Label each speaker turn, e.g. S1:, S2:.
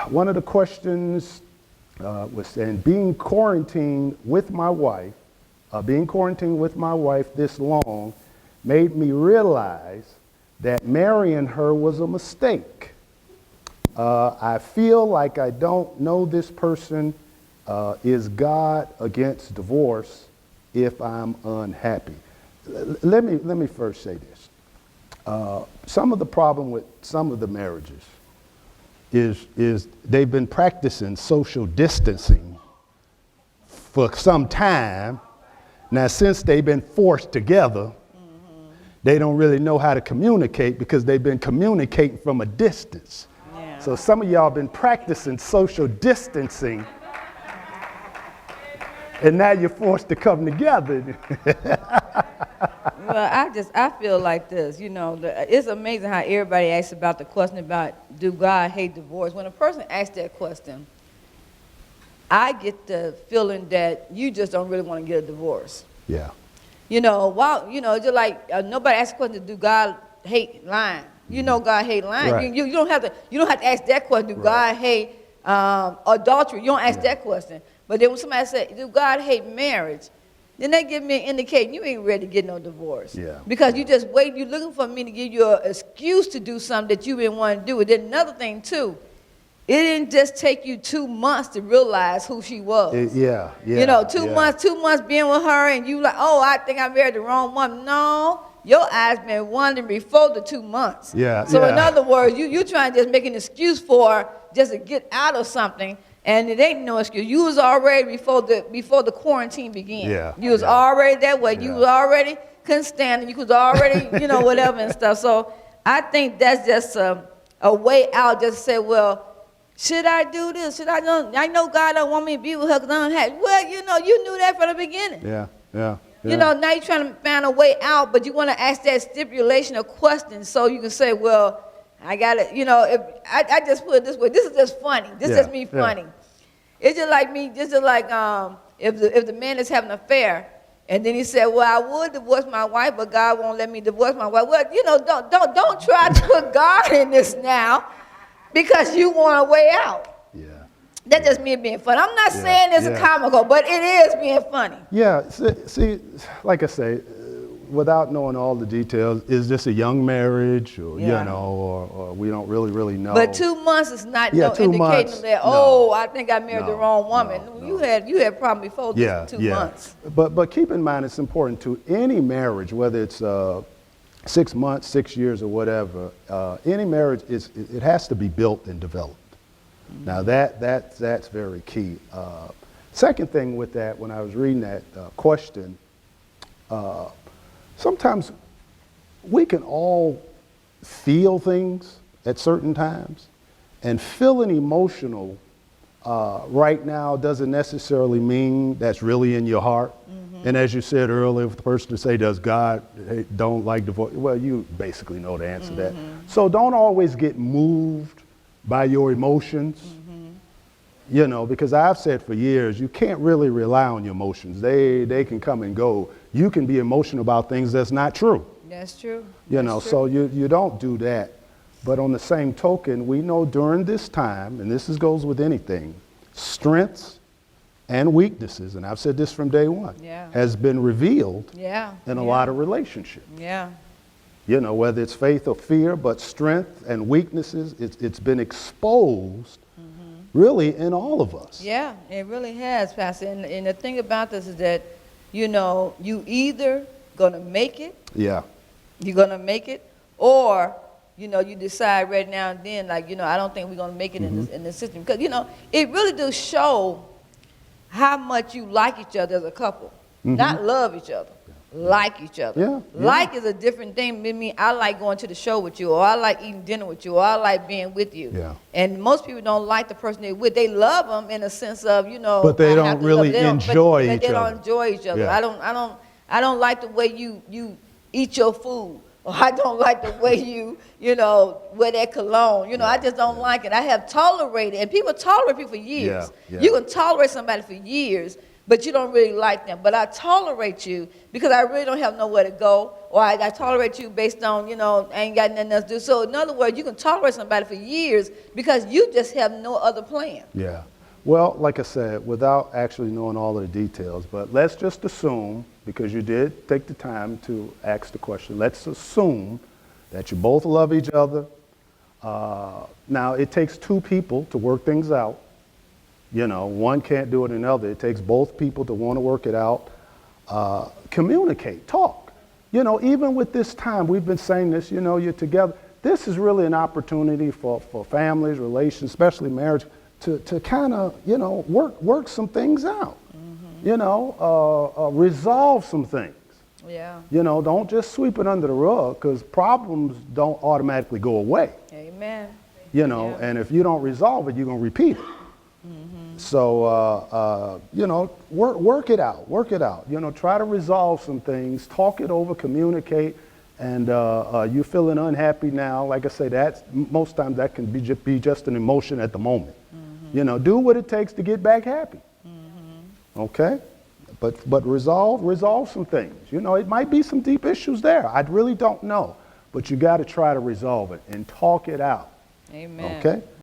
S1: One of the questions was saying, being quarantined with my wife this long made me realize that marrying her was a mistake. I feel like I don't know this person. Is God against divorce if I'm unhappy? Let me first say this. Some of the problem with some of the marriages is they've been practicing social distancing for some time. Now, since they've been forced together, they don't really know how to communicate because they've been communicating from a distance.
S2: Yeah.
S1: So some of y'all been practicing social distancing, and now you're forced to come together.
S2: Well, I feel like this, it's amazing how everybody asks about the question about, do God hate divorce? When a person asks that question, I get the feeling that you just don't really want to get a divorce.
S1: Yeah.
S2: Just like nobody asks the question, do God hate lying? You know God hate lying.
S1: Right.
S2: You don't have to ask that question, do God hate adultery? You don't ask that question. But then when somebody says, do God hate marriage? Then they give me an indication you ain't ready to get no divorce.
S1: Yeah.
S2: Because you just wait, you're looking for me to give you an excuse to do something that you didn't want to do. And then another thing too, it didn't just take you 2 months to realize who she was. 2 months being with her and you like, oh, I think I married the wrong woman. No, your eyes been wandering before the 2 months.
S1: Yeah.
S2: So in other words, you trying to just make an excuse for just to get out of something. And it ain't no excuse. You was already before the quarantine began.
S1: Yeah.
S2: You was already that way. You was already couldn't stand it. You was already, whatever and stuff. So I think that's just a way out. Just to say, well, should I do this? Should I do? I know God don't want me to be with her because I'm unhappy. Well, you knew that from the beginning.
S1: Yeah.
S2: Now you're trying to find a way out, but you want to ask that stipulation of questions so you can say, well, I got it. If I just put it this way, this is just funny. This is just me funny. It's just like me, if the man is having an affair, and then he said, well, I would divorce my wife, but God won't let me divorce my wife. Well, don't try to put God in this now because you want a way out.
S1: Yeah.
S2: That's just me being funny. I'm not saying it's a comical, but it is being funny.
S1: Yeah, see, like I say, without knowing all the details, is this a young marriage, or or we don't really know.
S2: But 2 months is not indicating that. I think I married the wrong woman. You had problem before this 2 months.
S1: But keep in mind, it's important to any marriage, whether it's 6 months, 6 years, or whatever. Any marriage it has to be built and developed. Mm-hmm. Now that's very key. Second thing with that, when I was reading that question. Sometimes we can all feel things at certain times, and feeling emotional right now doesn't necessarily mean that's really in your heart. Mm-hmm. And as you said earlier, if the person to say, does God don't like divorce? Well, you basically know the answer to that. So don't always get moved by your emotions. Because I've said for years, you can't really rely on your emotions. They can come and go. You can be emotional about things that's not true.
S2: That's true.
S1: So you don't do that. But on the same token, we know during this time, and this goes with anything, strengths and weaknesses, and I've said this from day one, has been revealed in a lot of relationships.
S2: Yeah.
S1: Whether it's faith or fear, but strength and weaknesses, it's been exposed really in all of us.
S2: Yeah, it really has, Pastor. And the thing about this is that, you either going to make it.
S1: Yeah.
S2: You're going to make it, or, you decide right now and then, like, I don't think we're going to make it in this system. Because, it really does show how much you like each other as a couple. Not love each other. Like each other.
S1: Yeah.
S2: Like is a different thing. I mean, I like going to the show with you, or I like eating dinner with you, or I like being with you.
S1: Yeah.
S2: And most people don't like the person they're with. They love them in a sense of,
S1: But they don't really enjoy each other.
S2: They don't enjoy each other.
S1: Yeah.
S2: I don't like the way you eat your food. Or I don't like the way you wear that cologne. I just don't like it. I have tolerated, and people tolerate people for years.
S1: Yeah.
S2: You can tolerate somebody for years, but you don't really like them. But I tolerate you because I really don't have nowhere to go, or I tolerate you based on, I ain't got nothing else to do. So in other words, you can tolerate somebody for years because you just have no other plan.
S1: Yeah. Well, like I said, without actually knowing all of the details, but let's just assume, because you did take the time to ask the question, let's assume that you both love each other. Now, it takes two people to work things out. One can't do it in the other. It takes both people to want to work it out. Communicate, talk. Even with this time, we've been saying this, you're together. This is really an opportunity for families, relations, especially marriage, to kind of, work some things out, resolve some things.
S2: Yeah.
S1: Don't just sweep it under the rug, because problems don't automatically go away.
S2: Amen.
S1: And if you don't resolve it, you're going to repeat it. So, work it out, try to resolve some things, talk it over, communicate. And you're feeling unhappy now. Like I say, most times that can be just an emotion at the moment. Do what it takes to get back happy. Okay? But resolve some things. It might be some deep issues there. I really don't know. But you got to try to resolve it and talk it out.
S2: Amen.
S1: Okay?